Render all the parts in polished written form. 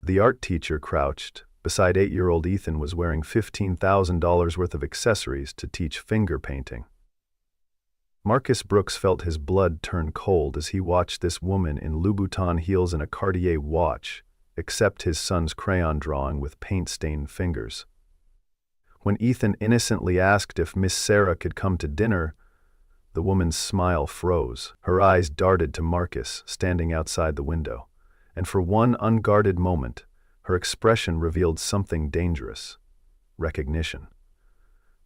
The art teacher crouched. Beside 8-year-old Ethan was wearing $15,000 worth of accessories to teach finger painting. Marcus Brooks felt his blood turn cold as he watched this woman in Louboutin heels and a Cartier watch accept his son's crayon drawing with paint-stained fingers. When Ethan innocently asked if Miss Sarah could come to dinner, the woman's smile froze. Her eyes darted to Marcus, standing outside the window, and for one unguarded moment, her expression revealed something dangerous: recognition.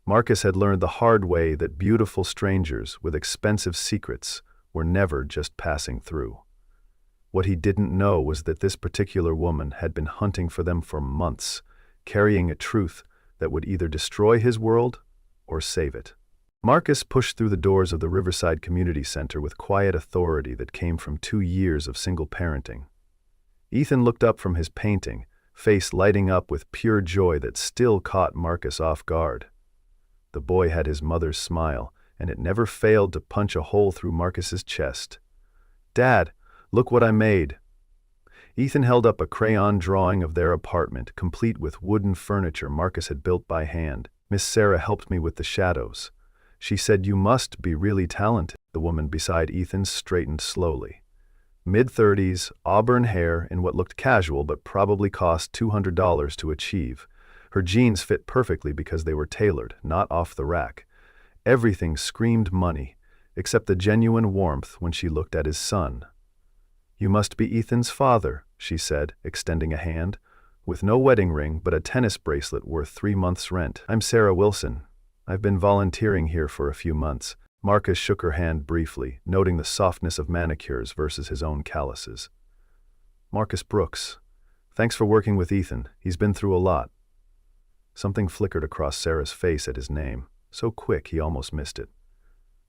Marcus had learned the hard way that beautiful strangers with expensive secrets were never just passing through. What he didn't know was that this particular woman had been hunting for them for months, carrying a truth that would either destroy his world or save it. Marcus pushed through the doors of the Riverside Community Center with quiet authority that came from 2 years of single parenting. Ethan looked up from his painting, face lighting up with pure joy that still caught Marcus off guard. The boy had his mother's smile, and it never failed to punch a hole through Marcus's chest. "Dad, look what I made." Ethan held up a crayon drawing of their apartment, complete with wooden furniture Marcus had built by hand. "Miss Sarah helped me with the shadows. She said you must be really talented." The woman beside Ethan straightened slowly. Mid-30s, auburn hair in what looked casual but probably cost $200 to achieve. Her jeans fit perfectly because they were tailored, not off the rack. Everything screamed money, except the genuine warmth when she looked at his son. "You must be Ethan's father," she said, extending a hand, with no wedding ring but a tennis bracelet worth 3 months' rent. "I'm Sarah Wilson. I've been volunteering here for a few months." Marcus shook her hand briefly, noting the softness of manicures versus his own calluses. "Marcus Brooks. Thanks for working with Ethan. He's been through a lot." Something flickered across Sarah's face at his name, so quick he almost missed it.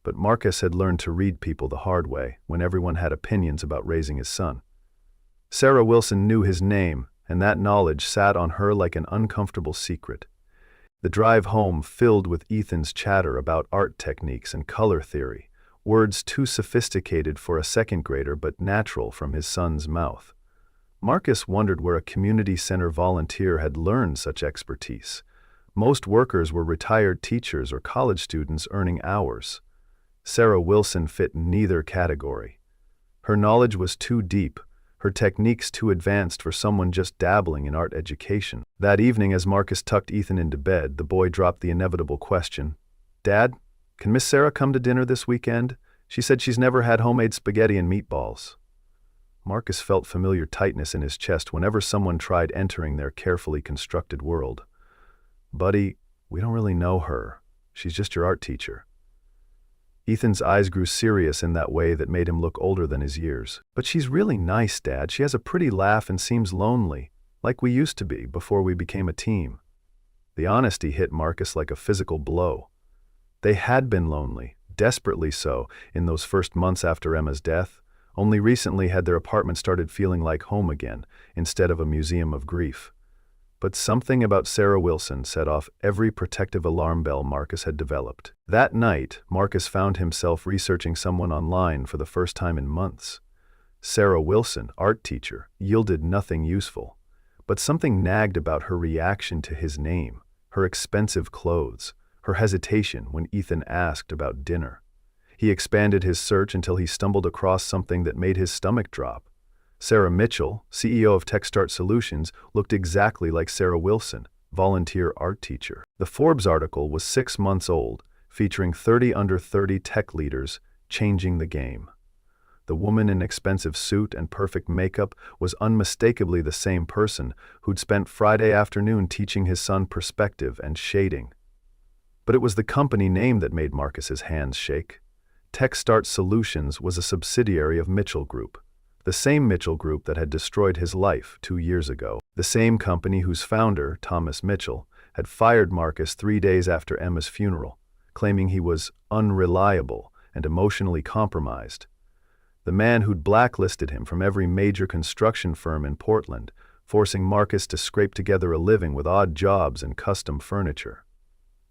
But Marcus had learned to read people the hard way when everyone had opinions about raising his son. Sarah Wilson knew his name, and that knowledge sat on her like an uncomfortable secret. The drive home filled with Ethan's chatter about art techniques and color theory, words too sophisticated for a second grader but natural from his son's mouth. Marcus wondered where a community center volunteer had learned such expertise. Most workers were retired teachers or college students earning hours. Sarah Wilson fit neither category. Her knowledge was too deep, her techniques too advanced for someone just dabbling in art education. That evening, as Marcus tucked Ethan into bed, the boy dropped the inevitable question: "Dad, can Miss Sarah come to dinner this weekend? She said she's never had homemade spaghetti and meatballs." Marcus felt familiar tightness in his chest whenever someone tried entering their carefully constructed world. "Buddy, we don't really know her. She's just your art teacher." Ethan's eyes grew serious in that way that made him look older than his years. "But she's really nice, Dad. She has a pretty laugh and seems lonely, like we used to be before we became a team." The honesty hit Marcus like a physical blow. They had been lonely, desperately so, in those first months after Emma's death. Only recently had their apartment started feeling like home again, instead of a museum of grief. But something about Sarah Wilson set off every protective alarm bell Marcus had developed. That night, Marcus found himself researching someone online for the first time in months. Sarah Wilson, art teacher, yielded nothing useful. But something nagged about her reaction to his name, her expensive clothes, her hesitation when Ethan asked about dinner. He expanded his search until he stumbled across something that made his stomach drop. Sarah Mitchell, CEO of TechStart Solutions, looked exactly like Sarah Wilson, volunteer art teacher. The Forbes article was 6 months old, featuring 30 under 30 tech leaders changing the game. The woman in expensive suit and perfect makeup was unmistakably the same person who'd spent Friday afternoon teaching his son perspective and shading. But it was the company name that made Marcus's hands shake. TechStart Solutions was a subsidiary of Mitchell Group, the same Mitchell Group that had destroyed his life 2 years ago, the same company whose founder, Thomas Mitchell, had fired Marcus 3 days after Emma's funeral, claiming he was unreliable and emotionally compromised. The man who'd blacklisted him from every major construction firm in Portland, forcing Marcus to scrape together a living with odd jobs and custom furniture.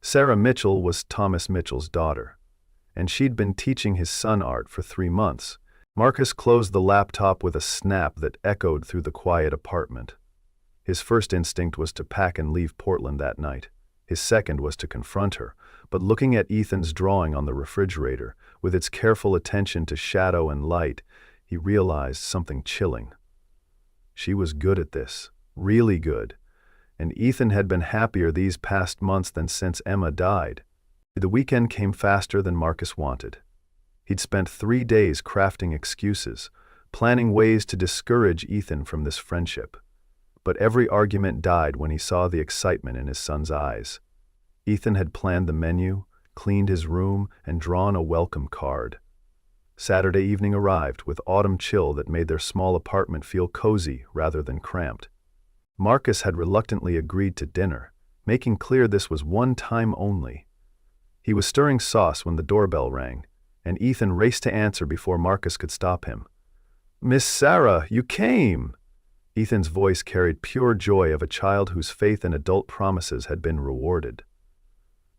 Sarah Mitchell was Thomas Mitchell's daughter, and she'd been teaching his son art for 3 months. Marcus closed the laptop with a snap that echoed through the quiet apartment. His first instinct was to pack and leave Portland that night. His second was to confront her, but looking at Ethan's drawing on the refrigerator, with its careful attention to shadow and light, he realized something chilling. She was good at this, really good, and Ethan had been happier these past months than since Emma died. The weekend came faster than Marcus wanted. He'd spent 3 days crafting excuses, planning ways to discourage Ethan from this friendship. But every argument died when he saw the excitement in his son's eyes. Ethan had planned the menu, cleaned his room, and drawn a welcome card. Saturday evening arrived with autumn chill that made their small apartment feel cozy rather than cramped. Marcus had reluctantly agreed to dinner, making clear this was one time only. He was stirring sauce when the doorbell rang, and Ethan raced to answer before Marcus could stop him. "Miss Sarah, you came!" Ethan's voice carried pure joy of a child whose faith in adult promises had been rewarded.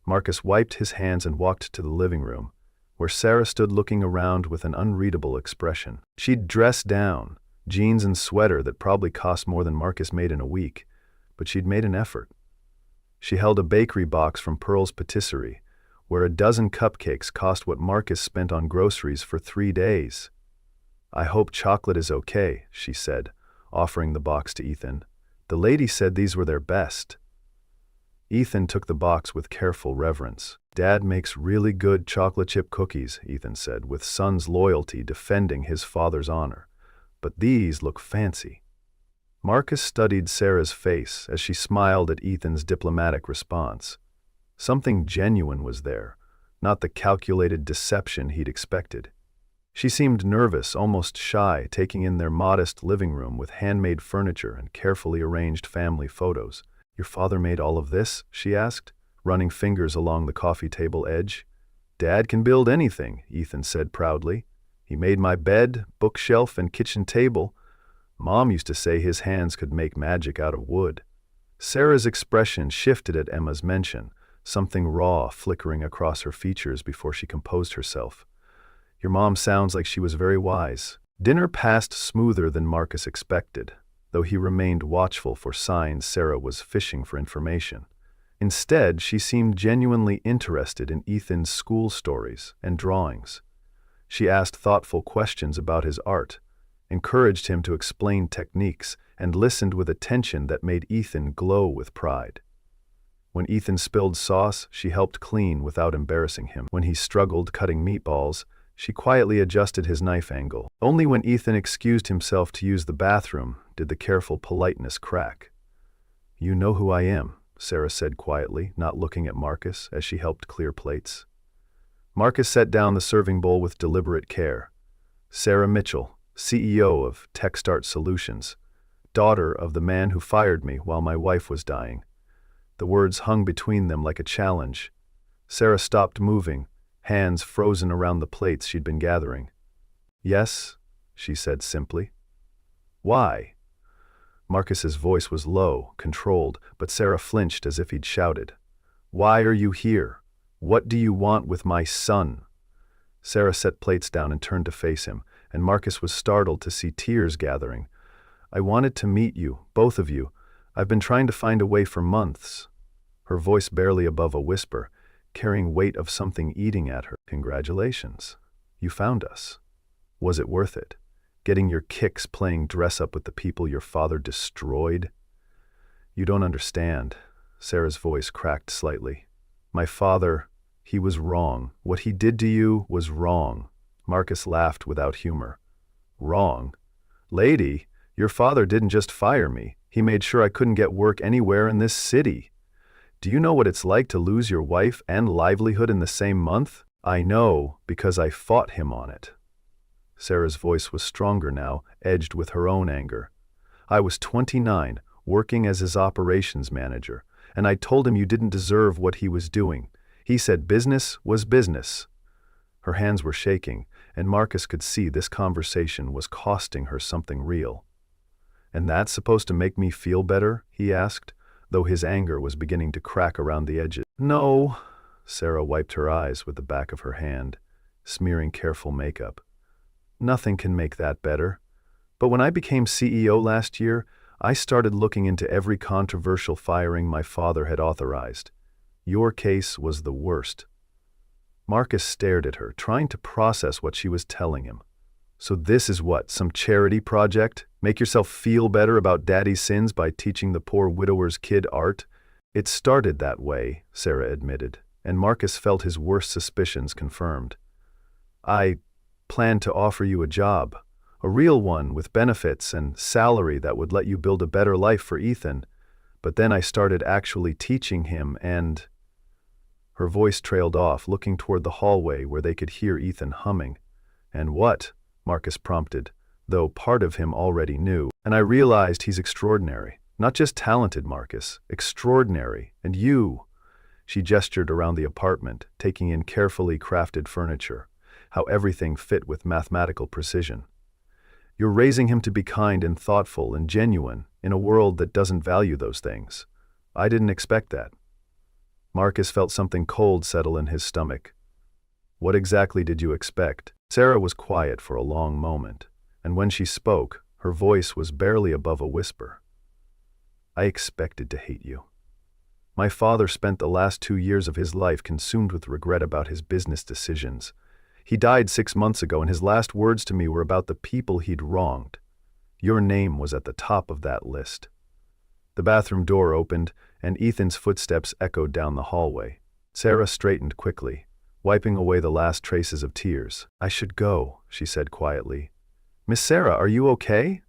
Marcus wiped his hands and walked to the living room, where Sarah stood looking around with an unreadable expression. She'd dressed down, jeans and sweater that probably cost more than Marcus made in a week, but she'd made an effort. She held a bakery box from Pearl's Patisserie, where a dozen cupcakes cost what Marcus spent on groceries for 3 days. "I hope chocolate is okay," she said, offering the box to Ethan. "The lady said these were their best." Ethan took the box with careful reverence. "Dad makes really good chocolate chip cookies," Ethan said, with son's loyalty defending his father's honor. "But these look fancy." Marcus studied Sarah's face as she smiled at Ethan's diplomatic response. Something genuine was there, not the calculated deception he'd expected. She seemed nervous, almost shy, taking in their modest living room with handmade furniture and carefully arranged family photos. "Your father made all of this?" she asked, running fingers along the coffee table edge. "Dad can build anything," Ethan said proudly. "He made my bed, bookshelf, and kitchen table. Mom used to say his hands could make magic out of wood." Sarah's expression shifted at Emma's mention, something raw flickering across her features before she composed herself. "Your mom sounds like she was very wise." Dinner passed smoother than Marcus expected, though he remained watchful for signs Sarah was fishing for information. Instead, she seemed genuinely interested in Ethan's school stories and drawings. She asked thoughtful questions about his art, encouraged him to explain techniques, and listened with attention that made Ethan glow with pride. When Ethan spilled sauce, she helped clean without embarrassing him. When he struggled cutting meatballs, she quietly adjusted his knife angle. Only when Ethan excused himself to use the bathroom did the careful politeness crack. "You know who I am," Sarah said quietly, not looking at Marcus as she helped clear plates. Marcus set down the serving bowl with deliberate care. "Sarah Mitchell, CEO of TechStart Solutions, daughter of the man who fired me while my wife was dying." The words hung between them like a challenge. Sarah stopped moving, hands frozen around the plates she'd been gathering. "Yes," she said simply. "Why?" Marcus's voice was low, controlled, but Sarah flinched as if he'd shouted. "Why are you here? What do you want with my son?" Sarah set plates down and turned to face him, and Marcus was startled to see tears gathering. "I wanted to meet you, both of you. I've been trying to find a way for months." Her voice barely above a whisper, carrying weight of something eating at her. "Congratulations. You found us. Was it worth it? Getting your kicks playing dress-up with the people your father destroyed?" "You don't understand." Sarah's voice cracked slightly. "My father, he was wrong. What he did to you was wrong." Marcus laughed without humor. "Wrong? Lady, your father didn't just fire me. He made sure I couldn't get work anywhere in this city. Do you know what it's like to lose your wife and livelihood in the same month? I know because I fought him on it." Sarah's voice was stronger now, edged with her own anger. "I was 29, working as his operations manager, and I told him you didn't deserve what he was doing. He said business was business." Her hands were shaking, and Marcus could see this conversation was costing her something real. "And that's supposed to make me feel better?" he asked, though his anger was beginning to crack around the edges. "No." Sarah wiped her eyes with the back of her hand, smearing careful makeup. "Nothing can make that better. But when I became CEO last year, I started looking into every controversial firing my father had authorized. Your case was the worst. Marcus stared at her, trying to process what she was telling him. So this is what, some charity project? Make yourself feel better about daddy's sins by teaching the poor widower's kid art? It started that way, Sarah admitted, and Marcus felt his worst suspicions confirmed. I planned to offer you a job, a real one with benefits and salary that would let you build a better life for Ethan, but then I started actually teaching him and… Her voice trailed off, looking toward the hallway where they could hear Ethan humming. And what? Marcus prompted, though part of him already knew. And I realized he's extraordinary. Not just talented, Marcus, extraordinary. And you… She gestured around the apartment, taking in carefully crafted furniture, how everything fit with mathematical precision. You're raising him to be kind and thoughtful and genuine in a world that doesn't value those things. I didn't expect that. Marcus felt something cold settle in his stomach. What exactly did you expect? Sarah was quiet for a long moment, and when she spoke, her voice was barely above a whisper. I expected to hate you. My father spent the last 2 years of his life consumed with regret about his business decisions. He died 6 months ago, and his last words to me were about the people he'd wronged. Your name was at the top of that list. The bathroom door opened, and Ethan's footsteps echoed down the hallway. Sarah straightened quickly, wiping away the last traces of tears. I should go, she said quietly. Miss Sarah, are you okay?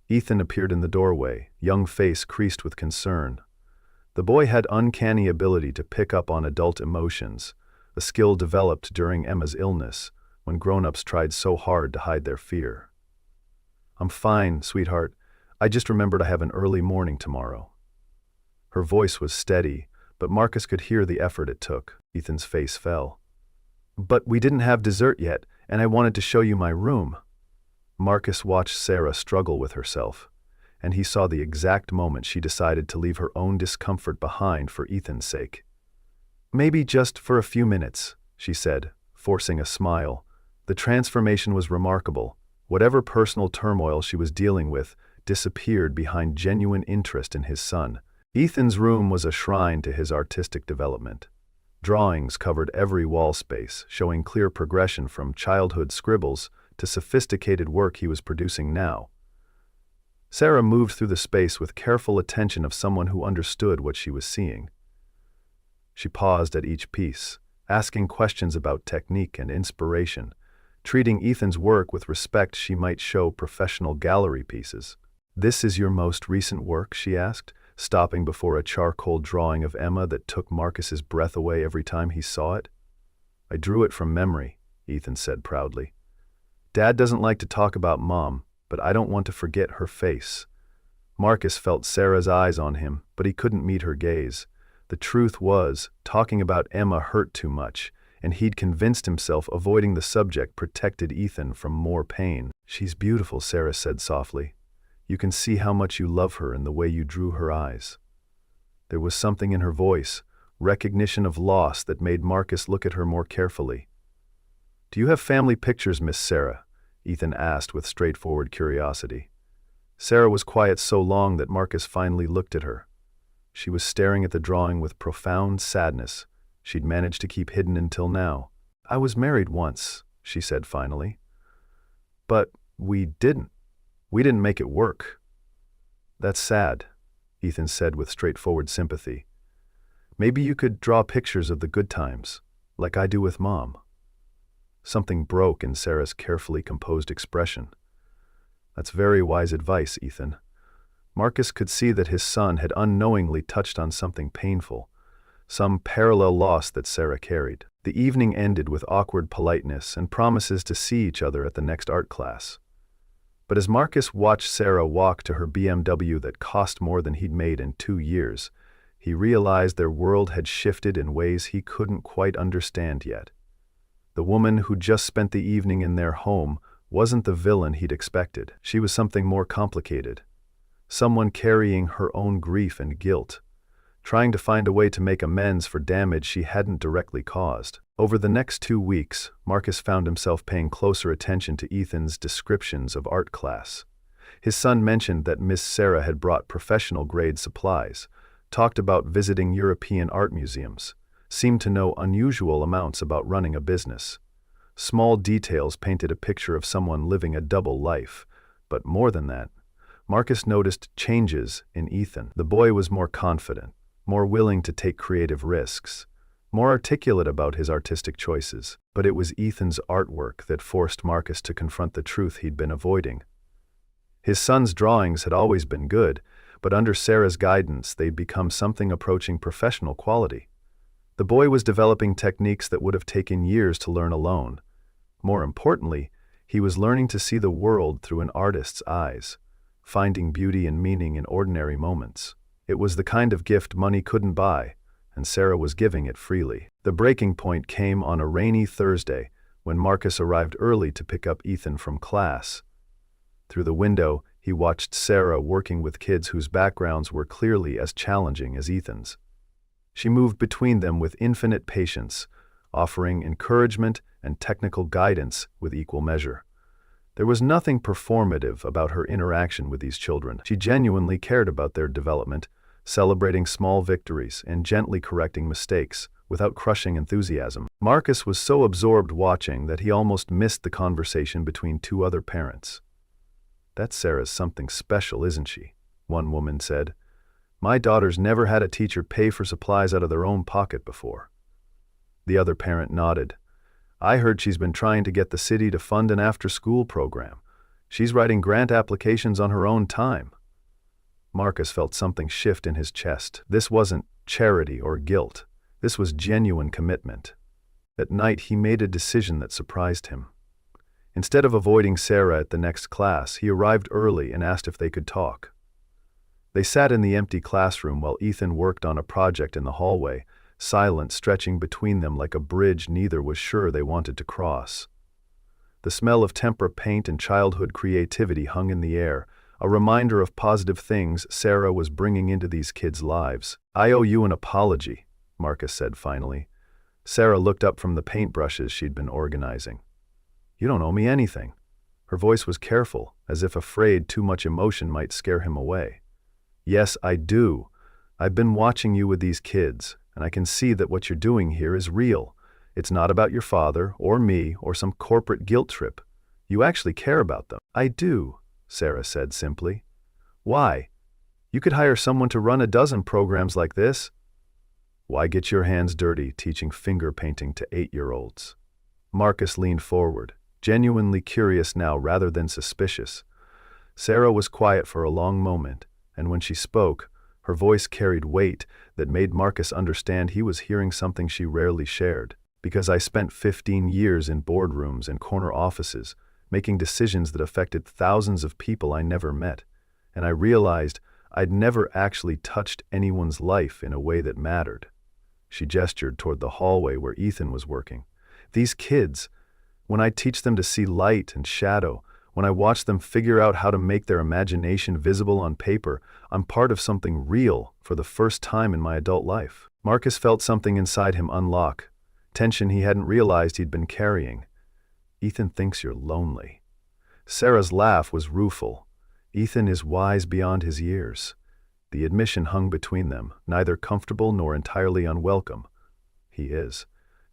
Ethan appeared in the doorway, young face creased with concern. The boy had uncanny ability to pick up on adult emotions, a skill developed during Emma's illness, when grown-ups tried so hard to hide their fear. I'm fine, sweetheart. I just remembered I have an early morning tomorrow. Her voice was steady, but Marcus could hear the effort it took. Ethan's face fell. But we didn't have dessert yet, and I wanted to show you my room. Marcus watched Sarah struggle with herself, and he saw the exact moment she decided to leave her own discomfort behind for Ethan's sake. Maybe just for a few minutes, she said, forcing a smile. The transformation was remarkable. Whatever personal turmoil she was dealing with disappeared behind genuine interest in his son. Ethan's room was a shrine to his artistic development. Drawings covered every wall space, showing clear progression from childhood scribbles to sophisticated work he was producing now. Sarah moved through the space with careful attention of someone who understood what she was seeing. She paused at each piece, asking questions about technique and inspiration, treating Ethan's work with respect she might show professional gallery pieces. This is your most recent work, she asked, stopping before a charcoal drawing of Emma that took Marcus's breath away every time he saw it. I drew it from memory, Ethan said proudly. Dad doesn't like to talk about Mom, but I don't want to forget her face. Marcus felt Sarah's eyes on him, but he couldn't meet her gaze. The truth was, talking about Emma hurt too much, and he'd convinced himself avoiding the subject protected Ethan from more pain. She's beautiful, Sarah said softly. You can see how much you love her in the way you drew her eyes. There was something in her voice, recognition of loss, that made Marcus look at her more carefully. Do you have family pictures, Miss Sarah? Ethan asked with straightforward curiosity. Sarah was quiet so long that Marcus finally looked at her. She was staring at the drawing with profound sadness she'd managed to keep hidden until now. I was married once, she said finally. But we didn't make it work. That's sad, Ethan said with straightforward sympathy. Maybe you could draw pictures of the good times, like I do with Mom. Something broke in Sarah's carefully composed expression. That's very wise advice, Ethan. Marcus could see that his son had unknowingly touched on something painful, some parallel loss that Sarah carried. The evening ended with awkward politeness and promises to see each other at the next art class. But as Marcus watched Sarah walk to her BMW that cost more than he'd made in 2 years, he realized their world had shifted in ways he couldn't quite understand yet. The woman who just spent the evening in their home wasn't the villain he'd expected. She was something more complicated. Someone carrying her own grief and guilt, trying to find a way to make amends for damage she hadn't directly caused. Over the next 2 weeks, Marcus found himself paying closer attention to Ethan's descriptions of art class. His son mentioned that Miss Sarah had brought professional-grade supplies, talked about visiting European art museums, seemed to know unusual amounts about running a business. Small details painted a picture of someone living a double life, but more than that, Marcus noticed changes in Ethan. The boy was more confident, more willing to take creative risks, more articulate about his artistic choices. But it was Ethan's artwork that forced Marcus to confront the truth he'd been avoiding. His son's drawings had always been good, but under Sarah's guidance they'd become something approaching professional quality. The boy was developing techniques that would have taken years to learn alone. More importantly, he was learning to see the world through an artist's eyes, finding beauty and meaning in ordinary moments. It was the kind of gift money couldn't buy, and Sarah was giving it freely. The breaking point came on a rainy Thursday when Marcus arrived early to pick up Ethan from class. Through the window, he watched Sarah working with kids whose backgrounds were clearly as challenging as Ethan's. She moved between them with infinite patience, offering encouragement and technical guidance with equal measure. There was nothing performative about her interaction with these children. She genuinely cared about their development, celebrating small victories and gently correcting mistakes without crushing enthusiasm. Marcus was so absorbed watching that he almost missed the conversation between two other parents. "That Sarah's something special, isn't she?" one woman said. "My daughter's never had a teacher pay for supplies out of their own pocket before." The other parent nodded. "I heard she's been trying to get the city to fund an after-school program. She's writing grant applications on her own time." Marcus felt something shift in his chest. This wasn't charity or guilt. This was genuine commitment. At night, he made a decision that surprised him. Instead of avoiding Sarah at the next class, he arrived early and asked if they could talk. They sat in the empty classroom while Ethan worked on a project in the hallway, silence stretching between them like a bridge neither was sure they wanted to cross. The smell of tempera paint and childhood creativity hung in the air, a reminder of positive things Sarah was bringing into these kids' lives. "I owe you an apology," Marcus said finally. Sarah looked up from the paintbrushes she'd been organizing. "You don't owe me anything." Her voice was careful, as if afraid too much emotion might scare him away. "Yes, I do. I've been watching you with these kids, and I can see that what you're doing here is real. It's not about your father, or me, or some corporate guilt trip. You actually care about them." "I do," Sarah said simply. "Why? You could hire someone to run a dozen programs like this." "Why get your hands dirty teaching finger painting to 8-year-olds? Marcus leaned forward, genuinely curious now rather than suspicious. Sarah was quiet for a long moment, and when she spoke, her voice carried weight that made Marcus understand he was hearing something she rarely shared. "Because I spent 15 years in boardrooms and corner offices, making decisions that affected thousands of people I never met, and I realized I'd never actually touched anyone's life in a way that mattered." She gestured toward the hallway where Ethan was working. "These kids, when I teach them to see light and shadow, when I watch them figure out how to make their imagination visible on paper, I'm part of something real for the first time in my adult life." Marcus felt something inside him unlock, tension he hadn't realized he'd been carrying. "Ethan thinks you're lonely." Sarah's laugh was rueful. "Ethan is wise beyond his years." The admission hung between them, neither comfortable nor entirely unwelcome. "He is.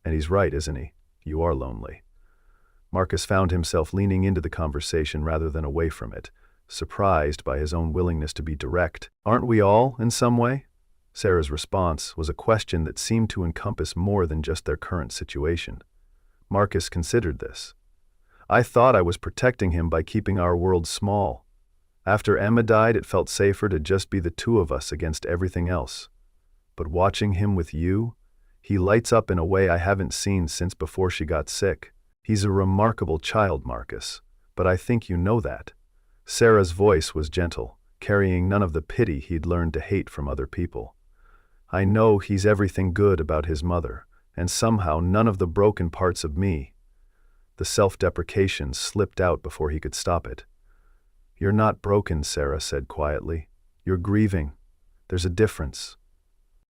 And he's right, isn't he? You are lonely." Marcus found himself leaning into the conversation rather than away from it, surprised by his own willingness to be direct. "Aren't we all, in some way?" Sarah's response was a question that seemed to encompass more than just their current situation. Marcus considered this. "I thought I was protecting him by keeping our world small. After Emma died, it felt safer to just be the two of us against everything else. But watching him with you, he lights up in a way I haven't seen since before she got sick. He's a remarkable child, Marcus, but I think you know that." Sarah's voice was gentle, carrying none of the pity he'd learned to hate from other people. "I know he's everything good about his mother, and somehow none of the broken parts of me." The self-deprecation slipped out before he could stop it. "You're not broken," Sarah said quietly. "You're grieving. There's a difference."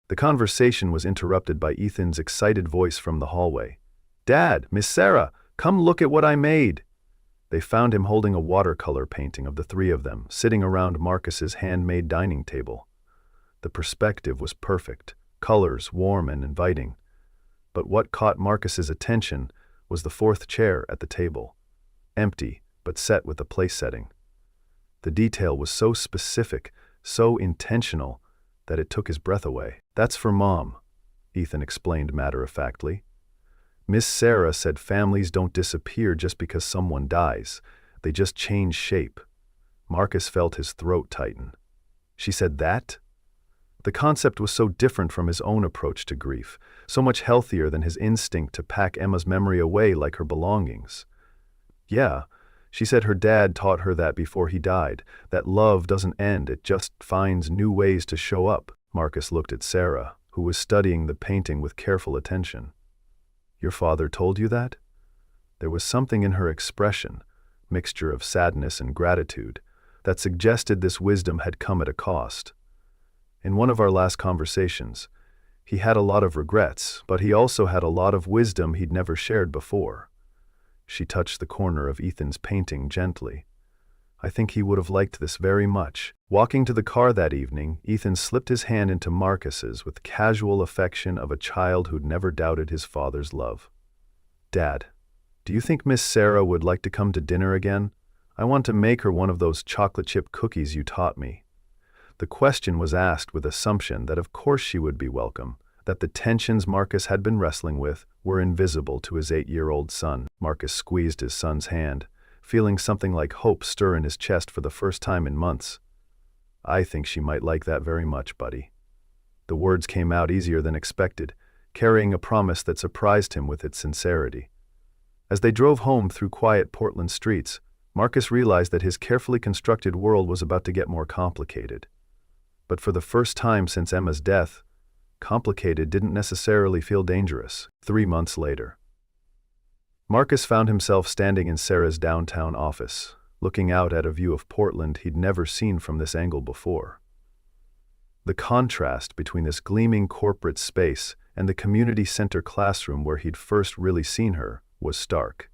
The conversation was interrupted by Ethan's excited voice from the hallway. "Dad, Miss Sarah, come look at what I made." They found him holding a watercolor painting of the three of them, sitting around Marcus's handmade dining table. The perspective was perfect, colors warm and inviting. But what caught Marcus's attention was the fourth chair at the table, empty but set with a place setting. The detail was so specific, so intentional, that it took his breath away. "That's for Mom," Ethan explained matter-of-factly. "Miss Sarah said families don't disappear just because someone dies. They just change shape." Marcus felt his throat tighten. "She said that?" The concept was so different from his own approach to grief, so much healthier than his instinct to pack Emma's memory away like her belongings. "Yeah, she said her dad taught her that before he died, that love doesn't end, it just finds new ways to show up." Marcus looked at Sarah, who was studying the painting with careful attention. "Your father told you that?" There was something in her expression, mixture of sadness and gratitude, that suggested this wisdom had come at a cost. "In one of our last conversations, he had a lot of regrets, but he also had a lot of wisdom he'd never shared before." She touched the corner of Ethan's painting gently. "I think he would have liked this very much." Walking to the car that evening, Ethan slipped his hand into Marcus's with casual affection of a child who'd never doubted his father's love. "Dad, do you think Miss Sarah would like to come to dinner again? I want to make her one of those chocolate chip cookies you taught me." The question was asked with assumption that of course she would be welcome, that the tensions Marcus had been wrestling with were invisible to his 8-year-old son. Marcus squeezed his son's hand, feeling something like hope stir in his chest for the first time in months. "I think she might like that very much, buddy." The words came out easier than expected, carrying a promise that surprised him with its sincerity. As they drove home through quiet Portland streets, Marcus realized that his carefully constructed world was about to get more complicated. But for the first time since Emma's death, complicated didn't necessarily feel dangerous. 3 months later, Marcus found himself standing in Sarah's downtown office, looking out at a view of Portland he'd never seen from this angle before. The contrast between this gleaming corporate space and the community center classroom where he'd first really seen her was stark.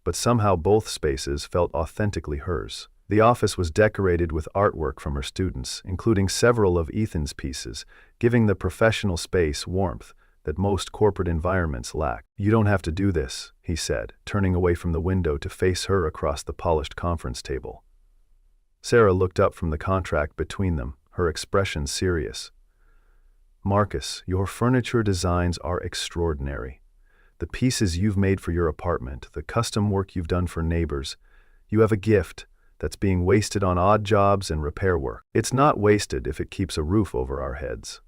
But somehow both spaces felt authentically hers. The office was decorated with artwork from her students, including several of Ethan's pieces, giving the professional space warmth that most corporate environments lack. "You don't have to do this," he said, turning away from the window to face her across the polished conference table. Sarah looked up from the contract between them, her expression serious. "Marcus, your furniture designs are extraordinary. The pieces you've made for your apartment, the custom work you've done for neighbors, you have a gift that's being wasted on odd jobs and repair work. It's not wasted if it keeps a roof over our heads."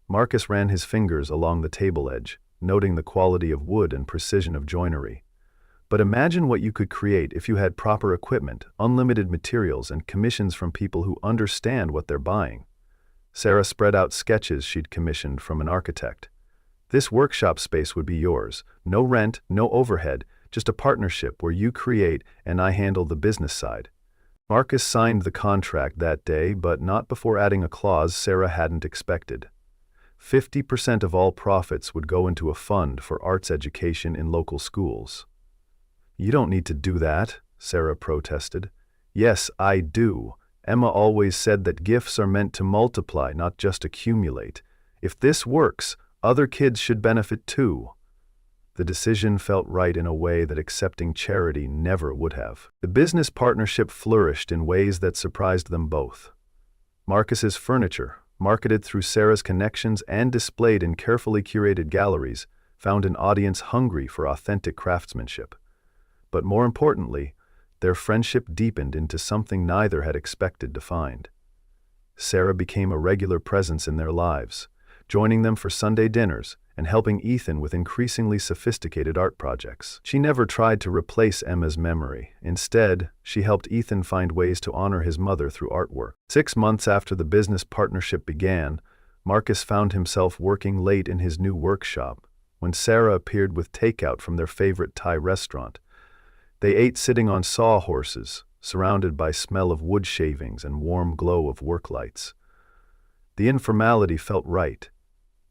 Marcus ran his fingers along the table edge, noting the quality of wood and precision of joinery. "But imagine what you could create if you had proper equipment, unlimited materials, and commissions from people who understand what they're buying." Sarah spread out sketches she'd commissioned from an architect. "This workshop space would be yours. No rent, no overhead, just a partnership where you create and I handle the business side." Marcus signed the contract that day, but not before adding a clause Sarah hadn't expected. 50% of all profits would go into a fund for arts education in local schools. "You don't need to do that," Sarah protested. "Yes, I do. Emma always said that gifts are meant to multiply, not just accumulate. If this works, other kids should benefit too." The decision felt right in a way that accepting charity never would have. The business partnership flourished in ways that surprised them both. Marcus's furniture, marketed through Sarah's connections and displayed in carefully curated galleries, found an audience hungry for authentic craftsmanship. But more importantly, their friendship deepened into something neither had expected to find. Sarah became a regular presence in their lives, joining them for Sunday dinners and helping Ethan with increasingly sophisticated art projects. She never tried to replace Emma's memory. Instead, she helped Ethan find ways to honor his mother through artwork. 6 months after the business partnership began, Marcus found himself working late in his new workshop when Sarah appeared with takeout from their favorite Thai restaurant. They ate sitting on sawhorses, surrounded by smell of wood shavings and warm glow of work lights. The informality felt right.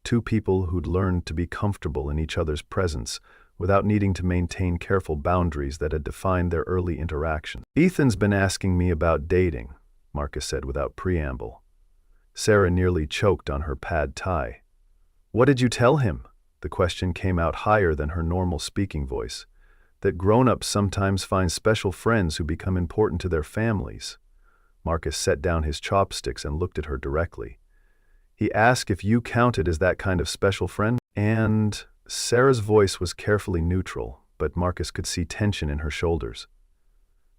Two people who'd learned to be comfortable in each other's presence without needing to maintain careful boundaries that had defined their early interaction. "Ethan's been asking me about dating," Marcus said without preamble. Sarah nearly choked on her pad thai. "What did you tell him?" The question came out higher than her normal speaking voice. "That grown-ups sometimes find special friends who become important to their families." Marcus set down his chopsticks and looked at her directly. "He asked if you counted as that kind of special friend?" And Sarah's voice was carefully neutral, but Marcus could see tension in her shoulders.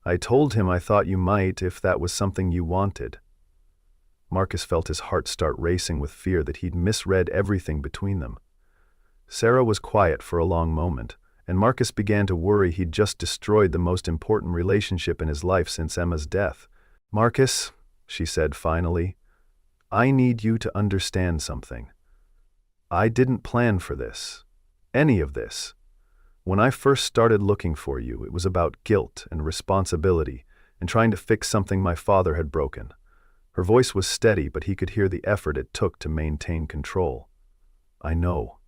"I told him I thought you might if that was something you wanted." Marcus felt his heart start racing with fear that he'd misread everything between them. Sarah was quiet for a long moment, and Marcus began to worry he'd just destroyed the most important relationship in his life since Emma's death. "Marcus," she said finally, "I need you to understand something. I didn't plan for this. Any of this. When I first started looking for you, it was about guilt and responsibility and trying to fix something my father had broken." Her voice was steady, but he could hear the effort it took to maintain control. "I know."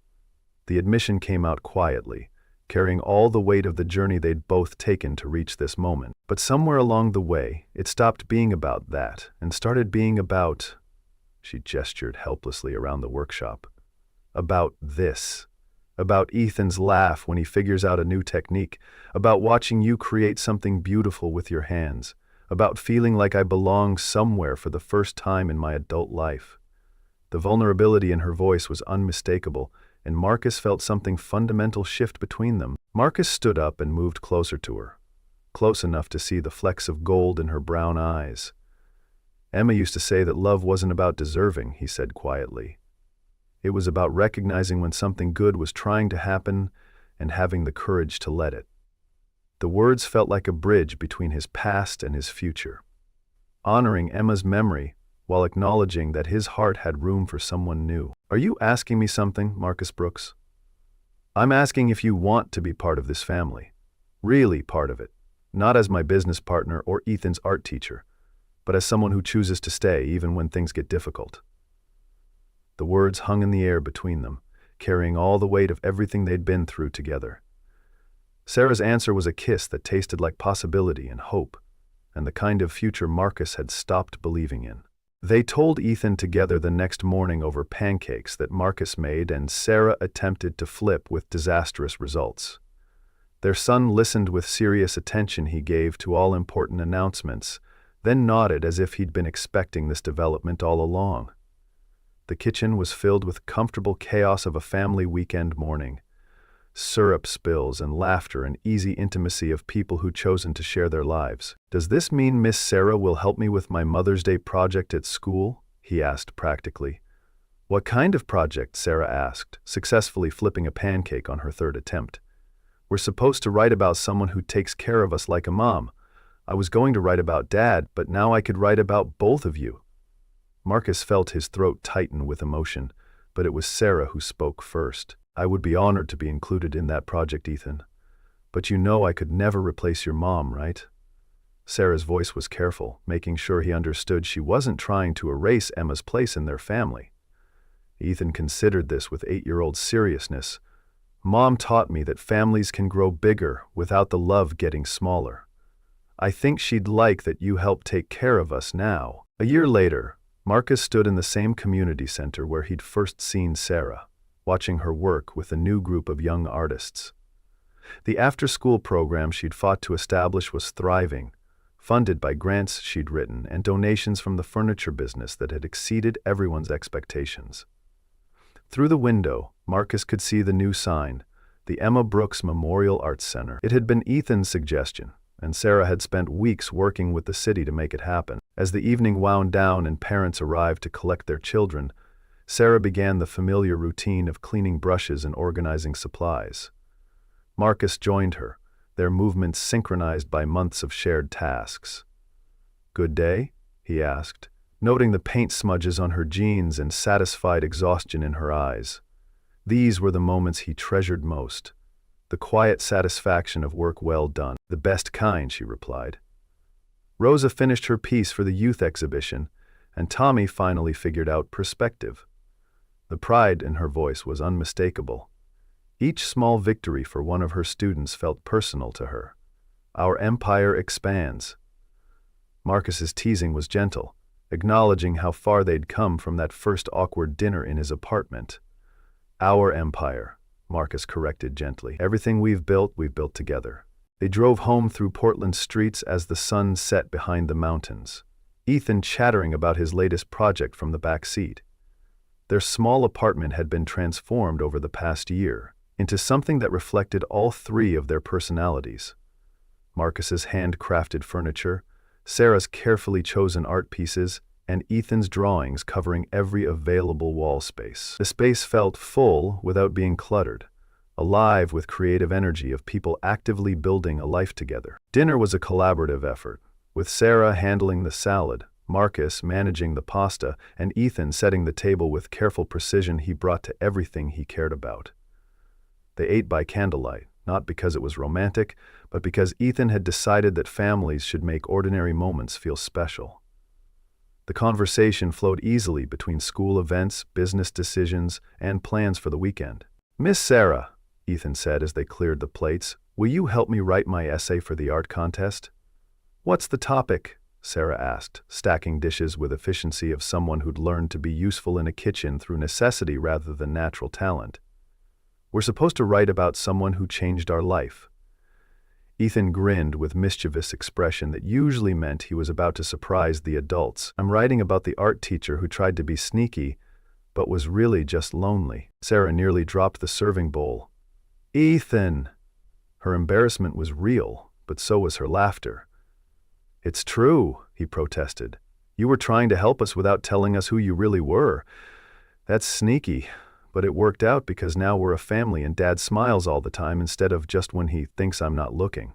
The admission came out quietly, carrying all the weight of the journey they'd both taken to reach this moment. But somewhere along the way, it stopped being about that and started being about— she gestured helplessly around the workshop. "About this. About Ethan's laugh when he figures out a new technique. About watching you create something beautiful with your hands. About feeling like I belong somewhere for the first time in my adult life." The vulnerability in her voice was unmistakable, and Marcus felt something fundamental shift between them. Marcus stood up and moved closer to her, close enough to see the flecks of gold in her brown eyes. "Emma used to say that love wasn't about deserving," he said quietly. "It was about recognizing when something good was trying to happen and having the courage to let it." The words felt like a bridge between his past and his future, honoring Emma's memory while acknowledging that his heart had room for someone new. "Are you asking me something, Marcus Brooks?" "I'm asking if you want to be part of this family. Really part of it. Not as my business partner or Ethan's art teacher, but as someone who chooses to stay even when things get difficult." The words hung in the air between them, carrying all the weight of everything they'd been through together. Sarah's answer was a kiss that tasted like possibility and hope, and the kind of future Marcus had stopped believing in. They told Ethan together the next morning over pancakes that Marcus made and Sarah attempted to flip with disastrous results. Their son listened with serious attention he gave to all important announcements, then nodded as if he'd been expecting this development all along. The kitchen was filled with comfortable chaos of a family weekend morning. Syrup spills and laughter and easy intimacy of people who'd chosen to share their lives. "Does this mean Miss Sarah will help me with my Mother's Day project at school?" he asked practically. "What kind of project?" Sarah asked, successfully flipping a pancake on her third attempt. "We're supposed to write about someone who takes care of us like a mom. I was going to write about Dad, but now I could write about both of you." Marcus felt his throat tighten with emotion, but it was Sarah who spoke first. "I would be honored to be included in that project, Ethan. But you know I could never replace your mom, right?" Sarah's voice was careful, making sure he understood she wasn't trying to erase Emma's place in their family. Ethan considered this with 8-year-old seriousness. "Mom taught me that families can grow bigger without the love getting smaller. I think she'd like that you help take care of us now." A year later, Marcus stood in the same community center where he'd first seen Sarah, watching her work with a new group of young artists. The after-school program she'd fought to establish was thriving, funded by grants she'd written and donations from the furniture business that had exceeded everyone's expectations. Through the window, Marcus could see the new sign, the Emma Brooks Memorial Arts Center. It had been Ethan's suggestion, and Sarah had spent weeks working with the city to make it happen. As the evening wound down and parents arrived to collect their children, Sarah began the familiar routine of cleaning brushes and organizing supplies. Marcus joined her, their movements synchronized by months of shared tasks. "Good day?" he asked, noting the paint smudges on her jeans and satisfied exhaustion in her eyes. These were the moments he treasured most, the quiet satisfaction of work well done. "The best kind," she replied. Rosa finished her piece for the youth exhibition, and Tommy finally figured out perspective. The pride in her voice was unmistakable. Each small victory for one of her students felt personal to her. Our empire expands. Marcus's teasing was gentle, acknowledging how far they'd come from that first awkward dinner in his apartment. Our empire, Marcus corrected gently. Everything we've built together. They drove home through Portland's streets as the sun set behind the mountains, Ethan chattering about his latest project from the back seat. Their small apartment had been transformed over the past year into something that reflected all three of their personalities. Marcus's handcrafted furniture, Sarah's carefully chosen art pieces, and Ethan's drawings covering every available wall space. The space felt full without being cluttered, alive with creative energy of people actively building a life together. Dinner was a collaborative effort, with Sarah handling the salad, Marcus managing the pasta, and Ethan setting the table with careful precision he brought to everything he cared about. They ate by candlelight, not because it was romantic, but because Ethan had decided that families should make ordinary moments feel special. The conversation flowed easily between school events, business decisions, and plans for the weekend. "Miss Sarah," Ethan said as they cleared the plates, "will you help me write my essay for the art contest?" "What's the topic?" Sarah asked, stacking dishes with efficiency of someone who'd learned to be useful in a kitchen through necessity rather than natural talent. "We're supposed to write about someone who changed our life." Ethan grinned with mischievous expression that usually meant he was about to surprise the adults. "I'm writing about the art teacher who tried to be sneaky, but was really just lonely." Sarah nearly dropped the serving bowl. "Ethan!" Her embarrassment was real, but so was her laughter. "It's true," he protested. "You were trying to help us without telling us who you really were. That's sneaky, but it worked out because now we're a family and Dad smiles all the time instead of just when he thinks I'm not looking."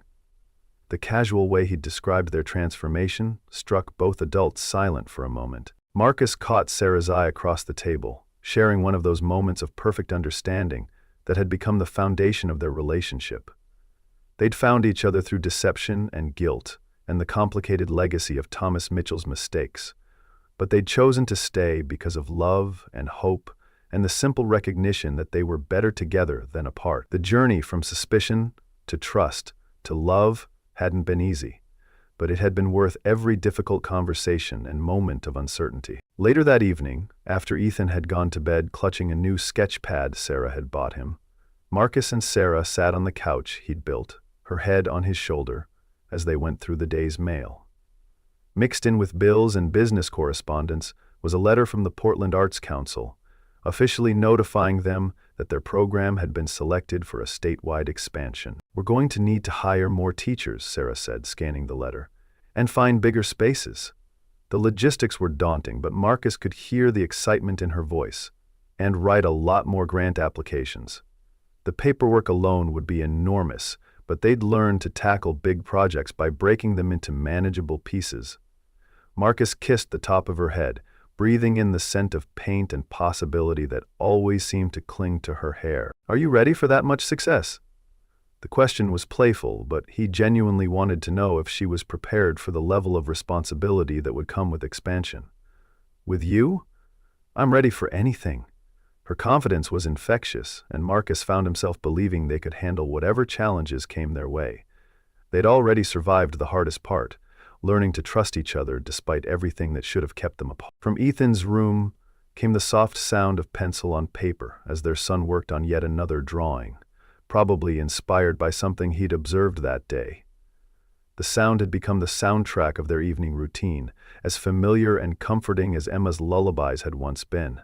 The casual way he described their transformation struck both adults silent for a moment. Marcus caught Sarah's eye across the table, sharing one of those moments of perfect understanding that had become the foundation of their relationship. They'd found each other through deception and guilt, and the complicated legacy of Thomas Mitchell's mistakes. But they'd chosen to stay because of love and hope and the simple recognition that they were better together than apart. The journey from suspicion to trust to love hadn't been easy, but it had been worth every difficult conversation and moment of uncertainty. Later that evening, after Ethan had gone to bed clutching a new sketch pad Sarah had bought him, Marcus and Sarah sat on the couch he'd built, her head on his shoulder, as they went through the day's mail. Mixed in with bills and business correspondence was a letter from the Portland Arts Council, officially notifying them that their program had been selected for a statewide expansion. "We're going to need to hire more teachers," Sarah said, scanning the letter, "and find bigger spaces." The logistics were daunting, but Marcus could hear the excitement in her voice. "And write a lot more grant applications." The paperwork alone would be enormous, but they'd learn to tackle big projects by breaking them into manageable pieces. Marcus kissed the top of her head, breathing in the scent of paint and possibility that always seemed to cling to her hair. "Are you ready for that much success?" The question was playful, but he genuinely wanted to know if she was prepared for the level of responsibility that would come with expansion. "With you? I'm ready for anything." Her confidence was infectious, and Marcus found himself believing they could handle whatever challenges came their way. They'd already survived the hardest part, learning to trust each other despite everything that should have kept them apart. From Ethan's room came the soft sound of pencil on paper as their son worked on yet another drawing, probably inspired by something he'd observed that day. The sound had become the soundtrack of their evening routine, as familiar and comforting as Emma's lullabies had once been.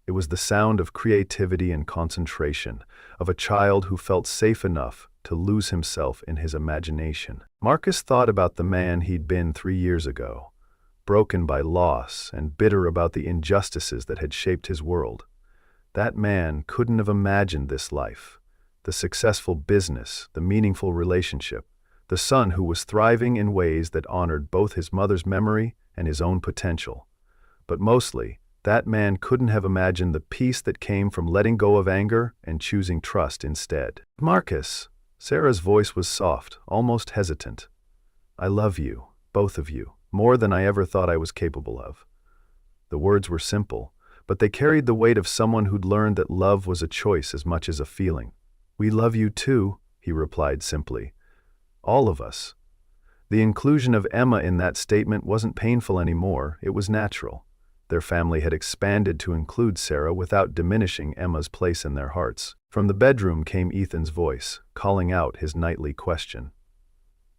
It was the sound of creativity and concentration, of a child who felt safe enough to lose himself in his imagination. Marcus thought about the man he'd been 3 years ago, broken by loss and bitter about the injustices that had shaped his world. That man couldn't have imagined this life, the successful business, the meaningful relationship, the son who was thriving in ways that honored both his mother's memory and his own potential. But mostly, that man couldn't have imagined the peace that came from letting go of anger and choosing trust instead. "Marcus," Sarah's voice was soft, almost hesitant. "I love you, both of you, more than I ever thought I was capable of." The words were simple, but they carried the weight of someone who'd learned that love was a choice as much as a feeling. "We love you too," he replied simply. "All of us." The inclusion of Emma in that statement wasn't painful anymore, it was natural. Their family had expanded to include Sarah without diminishing Emma's place in their hearts. From the bedroom came Ethan's voice, calling out his nightly question.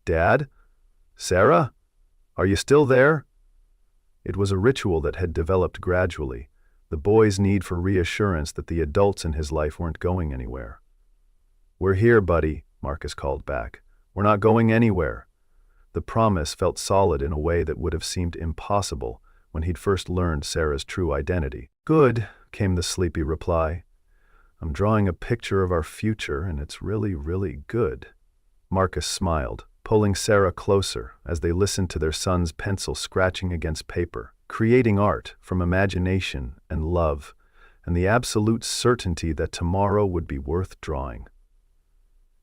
"Dad? Sarah? Are you still there?" It was a ritual that had developed gradually, the boy's need for reassurance that the adults in his life weren't going anywhere. "We're here, buddy," Marcus called back. "We're not going anywhere." The promise felt solid in a way that would have seemed impossible when he'd first learned Sarah's true identity. "Good," came the sleepy reply. "I'm drawing a picture of our future, and it's really, really good." Marcus smiled, pulling Sarah closer as they listened to their son's pencil scratching against paper, creating art from imagination and love, and the absolute certainty that tomorrow would be worth drawing.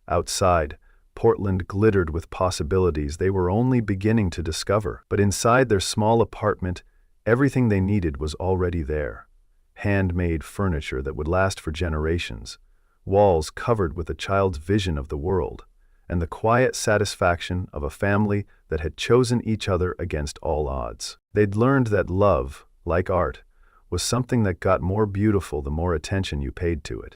Outside, Portland glittered with possibilities they were only beginning to discover, but inside their small apartment, everything they needed was already there. Handmade furniture that would last for generations, walls covered with a child's vision of the world, and the quiet satisfaction of a family that had chosen each other against all odds. They'd learned that love, like art, was something that got more beautiful the more attention you paid to it.